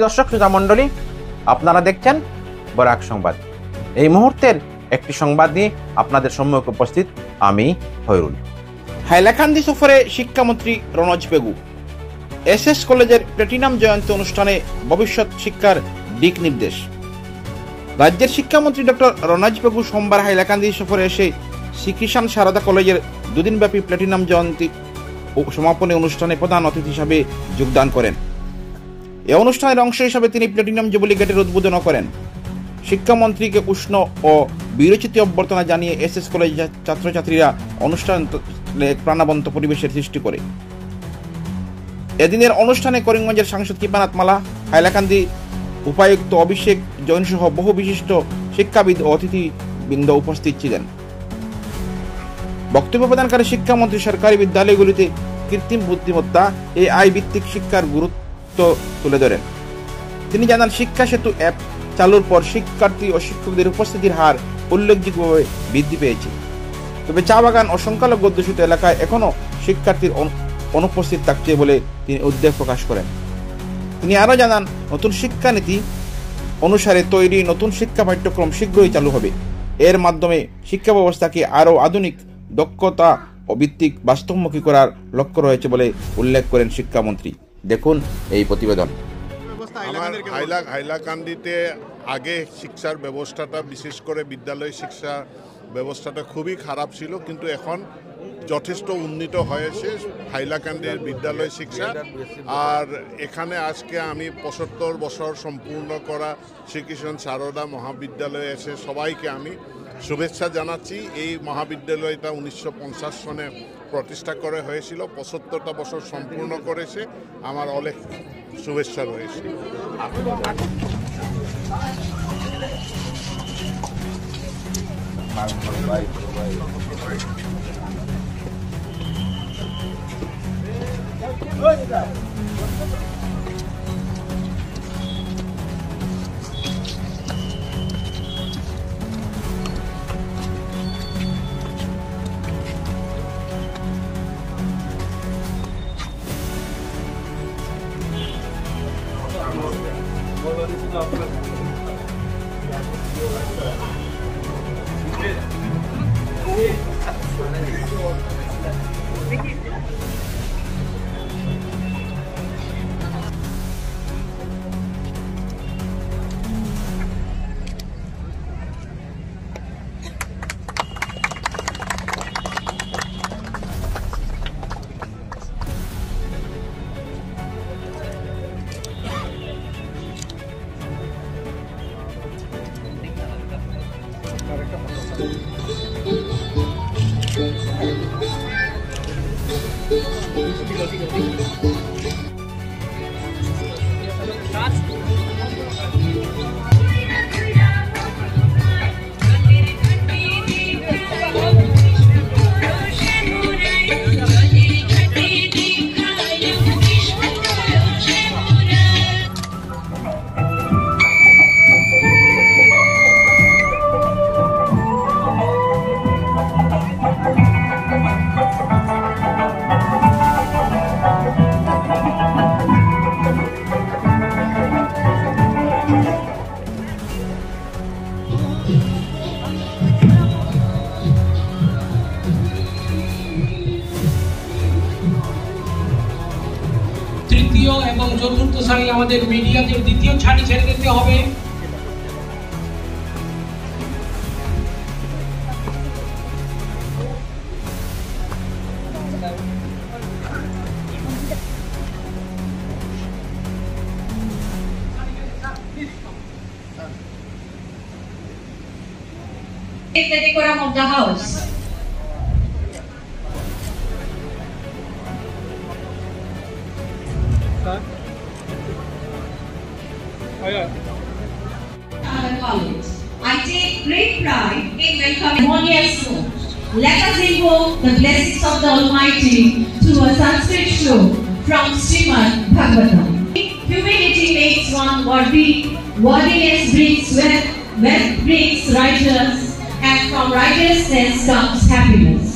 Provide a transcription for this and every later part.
দর্শক শ্রোতা মণ্ডলী, আপনারা দেখছেন বরাক সংবাদ। এই মুহূর্তের একটি সংবাদ নিয়ে আপনাদের সম্মুখে উপস্থিত আমি খয়রুল। হাইলাকান্দি সফরে শিক্ষামন্ত্রী রনজ পেগু। এসএস কলেজের প্ল্যাটিনাম জয়ন্তী অনুষ্ঠানে ভবিষ্যৎ শিক্ষার দিক নির্দেশ। রাজ্যের শিক্ষামন্ত্রী ডক্টর রনজ পেগু সোমবার হাইলাকান্দি সফরে এসে শ্রীকৃষ্ণ সারদা কলেজের দুদিনব্যাপী প্ল্যাটিনাম জয়ন্তী সমাপনী অনুষ্ঠানে প্রধান অতিথি হিসাবে যোগদান করেন। এই অনুষ্ঠানের অংশ হিসাবে তিনি প্ল্যাটিনাম জুবিলি গেটের উদ্বোধন করেন। শিক্ষামন্ত্রীকে উষ্ণ ও বিরচিত অভ্যর্থনা জানিয়ে এসএস কলেজের ছাত্রছাত্রীরা অনুষ্ঠানে প্রাণবন্ত পরিবেশের সৃষ্টি করে। এদিনের অনুষ্ঠানে করিমগঞ্জের সাংসদ কৃপানাথ মালা, হাইলাকান্দি উপায়ুক্ত অভিষেক জৈন সহ বহু বিশিষ্ট শিক্ষাবিদ ও অতিথিবৃন্দ উপস্থিত ছিলেন। বক্তব্য প্রদানকারী শিক্ষামন্ত্রী সরকারি বিদ্যালয়গুলিতে কৃত্রিম বুদ্ধিমত্তা AI ভিত্তিক শিক্ষার গুরুত্ব তুলে ধরেন। তিনি জানান, শিক্ষা সেতু অ্যাপ চালুর পর শিক্ষার্থী ও শিক্ষকদের উপস্থিতির হার উল্লেখযোগ্যভাবে বৃদ্ধি পেয়েছে। তবে চা বাগান ও সংখ্যালঘু অধ্যুষিত এলাকায় এখনও শিক্ষার্থীর অনুপস্থিত থাকছে বলে তিনি উদ্বেগ প্রকাশ করেন। তিনি আরও জানান, নতুন শিক্ষানীতি অনুসারে তৈরি নতুন শিক্ষা পাঠ্যক্রম শীঘ্রই চালু হবে। এর মাধ্যমে শিক্ষা ব্যবস্থাকে আরও আধুনিক, দক্ষতা ও ভিত্তিক বাস্তবমুখী করার লক্ষ্য রয়েছে বলে উল্লেখ করেন শিক্ষামন্ত্রী। দেখুন এই প্রতিবেদন। হাইলাকান্দিতে আগে শিক্ষার ব্যবস্থাটা, বিশেষ করে বিদ্যালয় শিক্ষা ব্যবস্থাটা খুবই খারাপ ছিল, কিন্তু এখন যথেষ্ট উন্নীত হয়েছে হাইলাকান্দির বিদ্যালয় শিক্ষা। আর এখানে আজকে আমি 75 বছর সম্পূর্ণ করা শ্রীকৃষ্ণ সারদা মহাবিদ্যালয়ে এসে সবাইকে আমি শুভেচ্ছা জানাচ্ছি। এই মহাবিদ্যালয়টা 1950 সনে প্রতিষ্ঠা করা হয়েছিল, 75টা বছর সম্পূর্ণ করেছে। আমার অনেক শুভেচ্ছা রয়েছে। তৃতীয় এবং চতুর্থ সারি আমাদের মিডিয়াদের দ্বিতীয় ছাড়ি ছেড়ে দিতে হবে। The decorum of the house. College. I take great pride in welcoming harmonious note. Let us invoke the blessings of the Almighty through a Sanskrit shloka from Srimad Bhagavatam. Humility makes one worthy, worthiness brings wealth, wealth brings righteousness, and from righteousness comes happiness.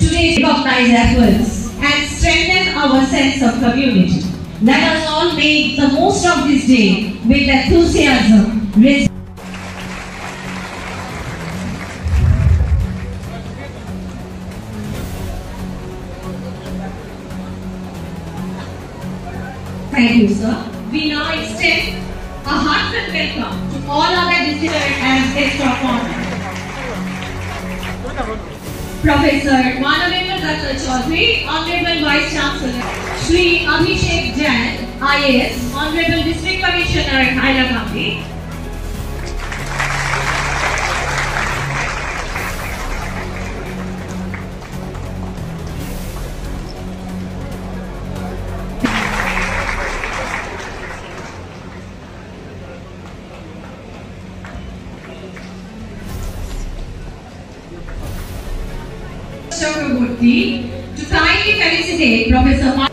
Today recognize efforts and strengthen our sense of community. Let us all make the most of this day with enthusiasm. Thank you, sir. We now extend a heartfelt welcome to all other visitors and guests of honor. Professor Manavendu Datta Chaudhary, Honorable Vice Chancellor, Shri Abhishek Jain, IAS, Honorable District Commissioner, Hailakandi. Chakraborty to kindly felicitate Professor